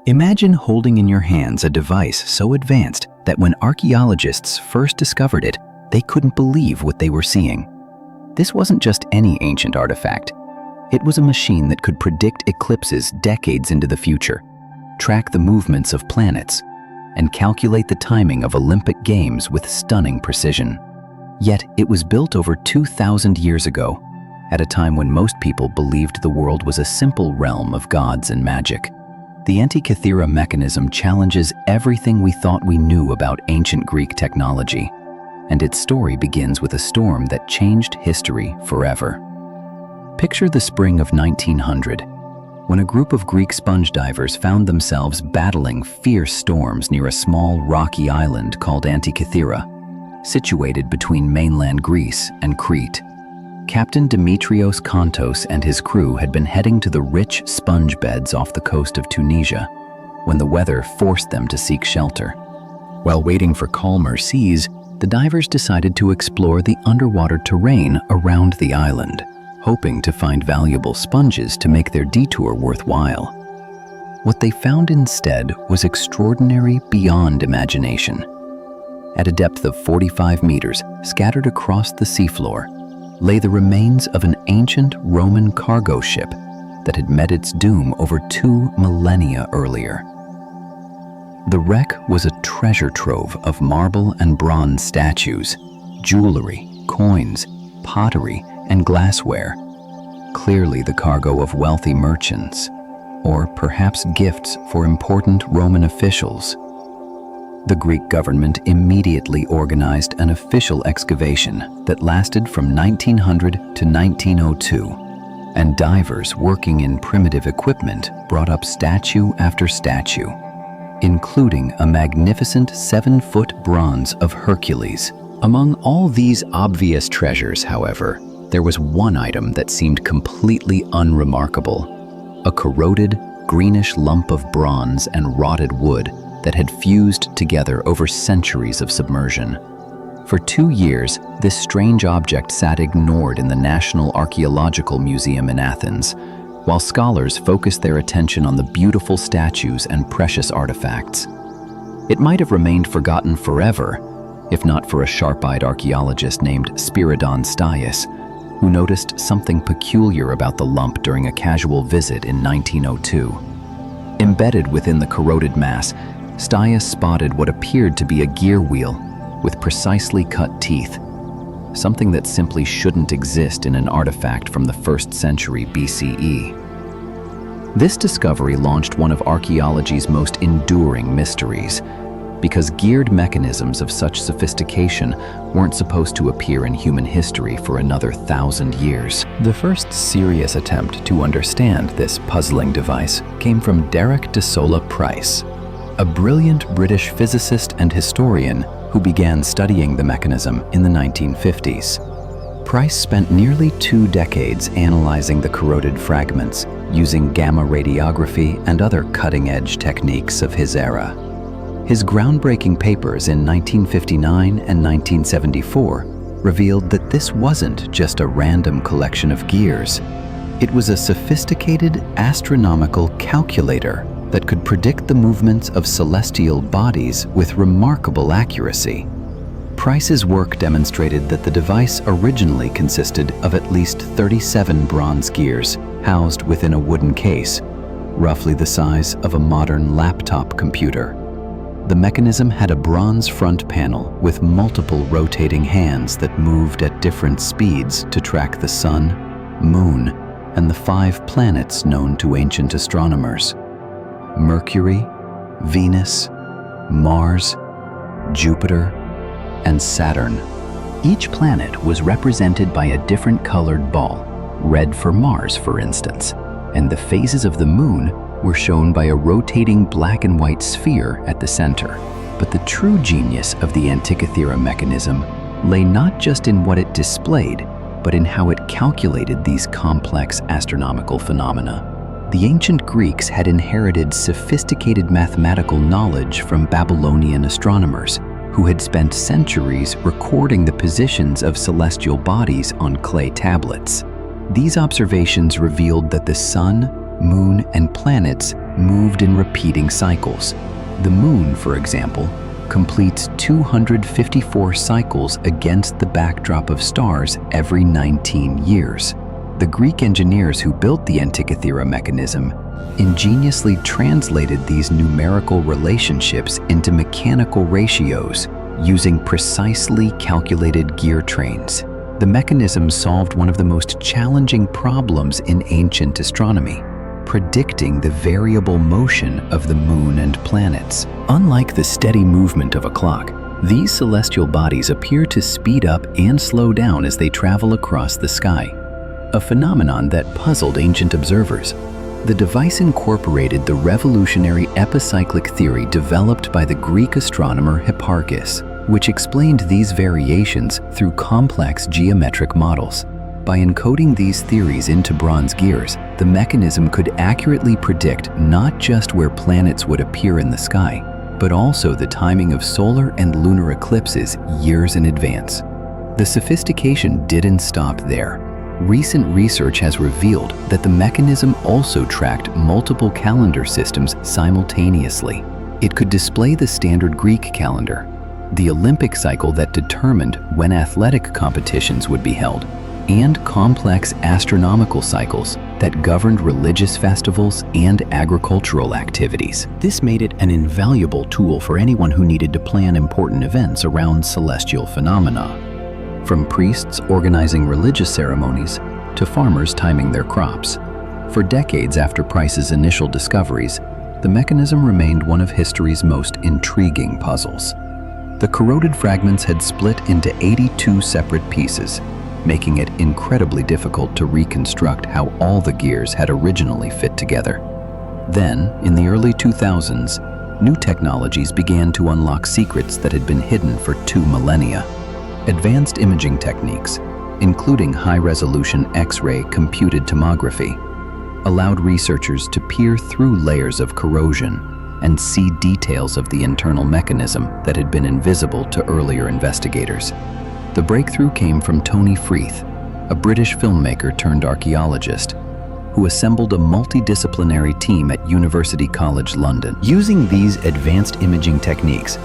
Imagine holding in your hands a device so advanced that when archaeologists first discovered it, they couldn't believe what they were seeing. This wasn't just any ancient artifact. It was a machine that could predict eclipses decades into the future, track the movements of planets, and calculate the timing of Olympic Games with stunning precision. Yet it was built over 2,000 years ago, at a time when most people believed the world was a simple realm of gods and magic. The Antikythera mechanism challenges everything we thought we knew about ancient Greek technology, and its story begins with a storm that changed history forever. Picture the spring of 1900, when a group of Greek sponge divers found themselves battling fierce storms near a small rocky island called Antikythera, situated between mainland Greece and Crete. Captain Dimitrios Kontos and his crew had been heading to the rich sponge beds off the coast of Tunisia when the weather forced them to seek shelter. While waiting for calmer seas, the divers decided to explore the underwater terrain around the island, hoping to find valuable sponges to make their detour worthwhile. What they found instead was extraordinary beyond imagination. At a depth of 45 meters, scattered across the seafloor, lay the remains of an ancient Roman cargo ship that had met its doom over 2 millennia earlier. The wreck was a treasure trove of marble and bronze statues, jewelry, coins, pottery, and glassware, clearly the cargo of wealthy merchants, or perhaps gifts for important Roman officials. The Greek government immediately organized an official excavation that lasted from 1900 to 1902, and divers working in primitive equipment brought up statue after statue, including a magnificent 7-foot bronze of Hercules. Among all these obvious treasures, however, there was one item that seemed completely unremarkable: a corroded, greenish lump of bronze and rotted wood that had fused together over centuries of submersion. For 2 years, this strange object sat ignored in the National Archaeological Museum in Athens, while scholars focused their attention on the beautiful statues and precious artifacts. It might have remained forgotten forever, if not for a sharp-eyed archaeologist named Spiridon Stias, who noticed something peculiar about the lump during a casual visit in 1902. Embedded within the corroded mass, Stias spotted what appeared to be a gear wheel with precisely cut teeth, something that simply shouldn't exist in an artifact from the 1st century BCE. This discovery launched one of archaeology's most enduring mysteries, because geared mechanisms of such sophistication weren't supposed to appear in human history for another 1,000 years. The first serious attempt to understand this puzzling device came from Derek de Solla Price, a brilliant British physicist and historian who began studying the mechanism in the 1950s. Price spent nearly 2 decades analyzing the corroded fragments using gamma radiography and other cutting-edge techniques of his era. His groundbreaking papers in 1959 and 1974 revealed that this wasn't just a random collection of gears. It was a sophisticated astronomical calculator that could predict the movements of celestial bodies with remarkable accuracy. Price's work demonstrated that the device originally consisted of at least 37 bronze gears housed within a wooden case, roughly the size of a modern laptop computer. The mechanism had a bronze front panel with multiple rotating hands that moved at different speeds to track the sun, moon, and the 5 planets known to ancient astronomers: Mercury, Venus, Mars, Jupiter, and Saturn. Each planet was represented by a different colored ball, red for Mars, for instance, and the phases of the moon were shown by a rotating black and white sphere at the center. But the true genius of the Antikythera mechanism lay not just in what it displayed, but in how it calculated these complex astronomical phenomena. The ancient Greeks had inherited sophisticated mathematical knowledge from Babylonian astronomers, who had spent centuries recording the positions of celestial bodies on clay tablets. These observations revealed that the sun, moon, and planets moved in repeating cycles. The moon, for example, completes 254 cycles against the backdrop of stars every 19 years. The Greek engineers who built the Antikythera mechanism ingeniously translated these numerical relationships into mechanical ratios using precisely calculated gear trains. The mechanism solved one of the most challenging problems in ancient astronomy, predicting the variable motion of the moon and planets. Unlike the steady movement of a clock, these celestial bodies appear to speed up and slow down as they travel across the sky, a phenomenon that puzzled ancient observers. The device incorporated the revolutionary epicyclic theory developed by the Greek astronomer Hipparchus, which explained these variations through complex geometric models. By encoding these theories into bronze gears, the mechanism could accurately predict not just where planets would appear in the sky, but also the timing of solar and lunar eclipses years in advance. The sophistication didn't stop there. Recent research has revealed that the mechanism also tracked multiple calendar systems simultaneously. It could display the standard Greek calendar, the Olympic cycle that determined when athletic competitions would be held, and complex astronomical cycles that governed religious festivals and agricultural activities. This made it an invaluable tool for anyone who needed to plan important events around celestial phenomena. From priests organizing religious ceremonies to farmers timing their crops. For decades after Price's initial discoveries, the mechanism remained one of history's most intriguing puzzles. The corroded fragments had split into 82 separate pieces, making it incredibly difficult to reconstruct how all the gears had originally fit together. Then, in the early 2000s, new technologies began to unlock secrets that had been hidden for 2 millennia. Advanced imaging techniques, including high-resolution X-ray computed tomography, allowed researchers to peer through layers of corrosion and see details of the internal mechanism that had been invisible to earlier investigators. The breakthrough came from Tony Freeth, a British filmmaker turned archaeologist, who assembled a multidisciplinary team at University College London. Using these advanced imaging techniques,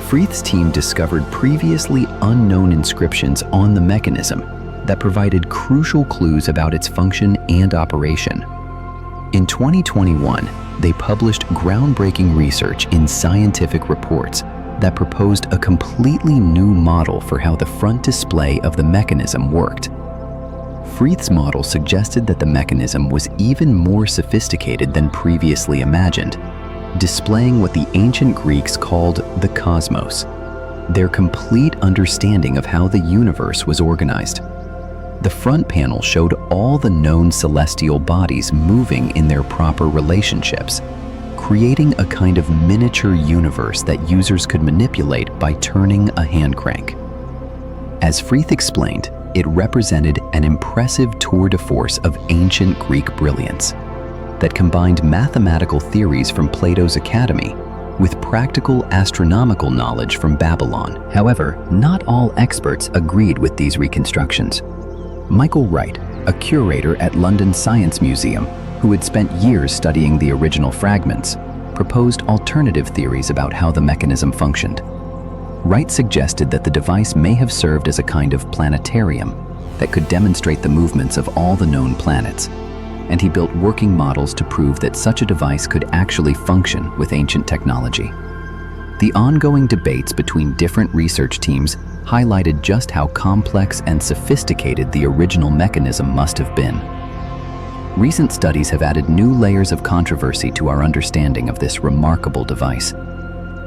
Freeth's team discovered previously unknown inscriptions on the mechanism that provided crucial clues about its function and operation. In 2021, they published groundbreaking research in scientific reports that proposed a completely new model for how the front display of the mechanism worked. Freeth's model suggested that the mechanism was even more sophisticated than previously imagined, displaying what the ancient Greeks called the cosmos, their complete understanding of how the universe was organized. The front panel showed all the known celestial bodies moving in their proper relationships, creating a kind of miniature universe that users could manipulate by turning a hand crank. As Freeth explained, it represented an impressive tour de force of ancient Greek brilliance that combined mathematical theories from Plato's Academy with practical astronomical knowledge from Babylon. However, not all experts agreed with these reconstructions. Michael Wright, a curator at London Science Museum, who had spent years studying the original fragments, proposed alternative theories about how the mechanism functioned. Wright suggested that the device may have served as a kind of planetarium that could demonstrate the movements of all the known planets, and he built working models to prove that such a device could actually function with ancient technology. The ongoing debates between different research teams highlighted just how complex and sophisticated the original mechanism must have been. Recent studies have added new layers of controversy to our understanding of this remarkable device.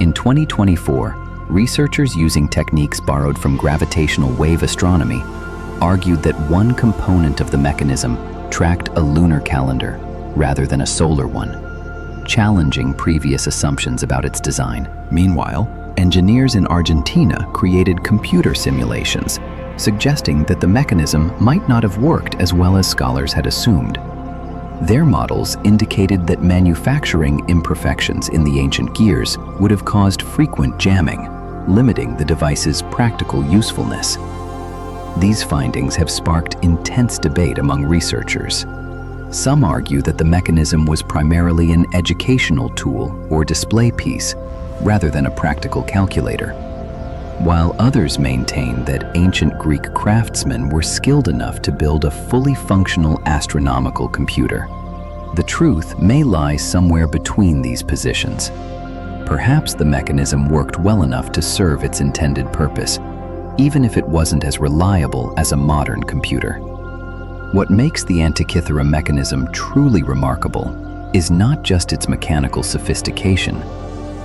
In 2024, researchers using techniques borrowed from gravitational wave astronomy argued that one component of the mechanism tracked a lunar calendar rather than a solar one, challenging previous assumptions about its design. Meanwhile, engineers in Argentina created computer simulations, suggesting that the mechanism might not have worked as well as scholars had assumed. Their models indicated that manufacturing imperfections in the ancient gears would have caused frequent jamming, limiting the device's practical usefulness. These findings have sparked intense debate among researchers. Some argue that the mechanism was primarily an educational tool or display piece, rather than a practical calculator, while others maintain that ancient Greek craftsmen were skilled enough to build a fully functional astronomical computer. The truth may lie somewhere between these positions. Perhaps the mechanism worked well enough to serve its intended purpose, even if it wasn't as reliable as a modern computer. What makes the Antikythera mechanism truly remarkable is not just its mechanical sophistication,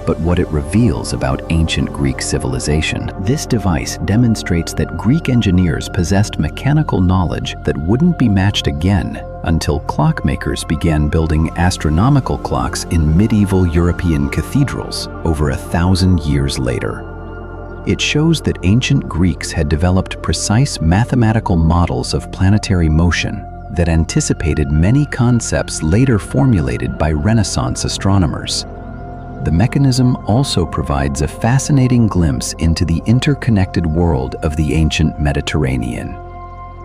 but what it reveals about ancient Greek civilization. This device demonstrates that Greek engineers possessed mechanical knowledge that wouldn't be matched again until clockmakers began building astronomical clocks in medieval European cathedrals over 1,000 years later. It shows that ancient Greeks had developed precise mathematical models of planetary motion that anticipated many concepts later formulated by Renaissance astronomers. The mechanism also provides a fascinating glimpse into the interconnected world of the ancient Mediterranean.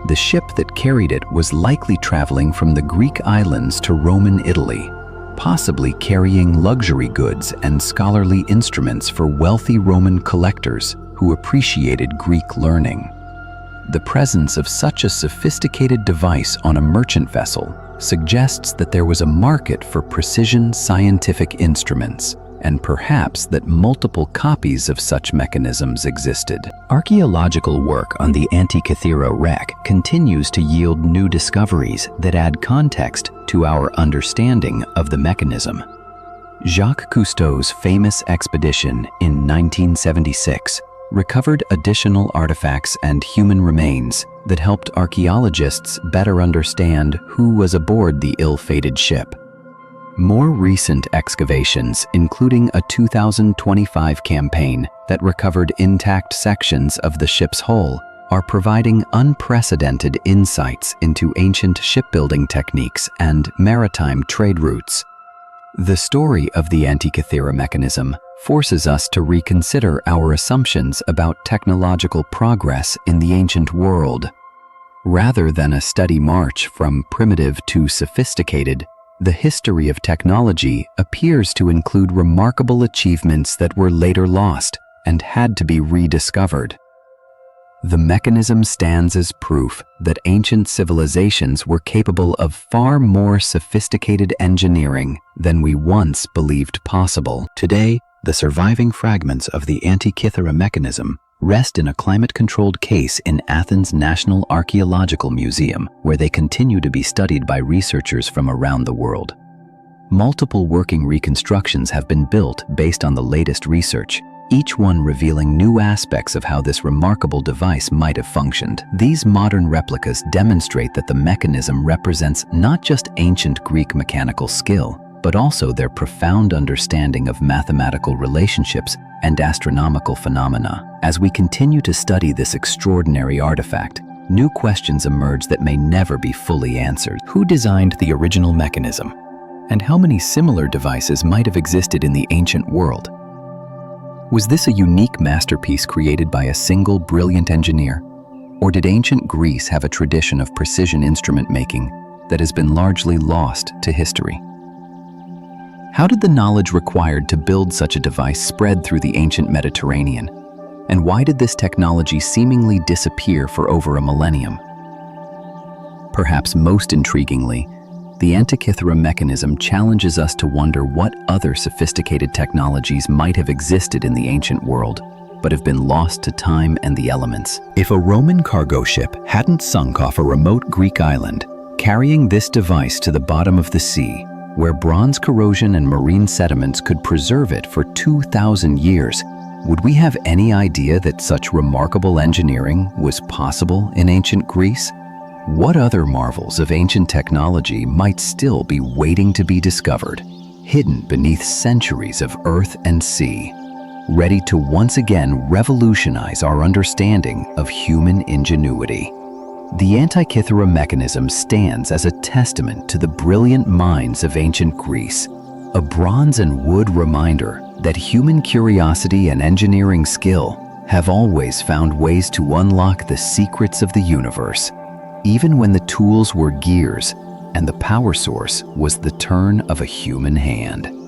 The ship that carried it was likely traveling from the Greek islands to Roman Italy, possibly carrying luxury goods and scholarly instruments for wealthy Roman collectors who appreciated Greek learning. The presence of such a sophisticated device on a merchant vessel suggests that there was a market for precision scientific instruments, and perhaps that multiple copies of such mechanisms existed. Archaeological work on the Antikythera wreck continues to yield new discoveries that add context to our understanding of the mechanism. Jacques Cousteau's famous expedition in 1976 recovered additional artifacts and human remains that helped archaeologists better understand who was aboard the ill-fated ship. More recent excavations, including a 2025 campaign that recovered intact sections of the ship's hull, are providing unprecedented insights into ancient shipbuilding techniques and maritime trade routes. The story of the Antikythera mechanism forces us to reconsider our assumptions about technological progress in the ancient world. Rather than a steady march from primitive to sophisticated, the history of technology appears to include remarkable achievements that were later lost and had to be rediscovered. The mechanism stands as proof that ancient civilizations were capable of far more sophisticated engineering than we once believed possible. Today, the surviving fragments of the Antikythera mechanism rest in a climate-controlled case in Athens National Archaeological Museum, where they continue to be studied by researchers from around the world. Multiple working reconstructions have been built based on the latest research, each one revealing new aspects of how this remarkable device might have functioned. These modern replicas demonstrate that the mechanism represents not just ancient Greek mechanical skill, but also their profound understanding of mathematical relationships and astronomical phenomena. As we continue to study this extraordinary artifact, new questions emerge that may never be fully answered. Who designed the original mechanism? And how many similar devices might have existed in the ancient world? Was this a unique masterpiece created by a single brilliant engineer? Or did ancient Greece have a tradition of precision instrument making that has been largely lost to history? How did the knowledge required to build such a device spread through the ancient Mediterranean? And why did this technology seemingly disappear for over a millennium? Perhaps most intriguingly, the Antikythera mechanism challenges us to wonder what other sophisticated technologies might have existed in the ancient world, but have been lost to time and the elements. If a Roman cargo ship hadn't sunk off a remote Greek island, carrying this device to the bottom of the sea, where bronze corrosion and marine sediments could preserve it for 2,000 years, would we have any idea that such remarkable engineering was possible in ancient Greece? What other marvels of ancient technology might still be waiting to be discovered, hidden beneath centuries of earth and sea, ready to once again revolutionize our understanding of human ingenuity? The Antikythera mechanism stands as a testament to the brilliant minds of ancient Greece, a bronze and wood reminder that human curiosity and engineering skill have always found ways to unlock the secrets of the universe. Even when the tools were gears, and the power source was the turn of a human hand.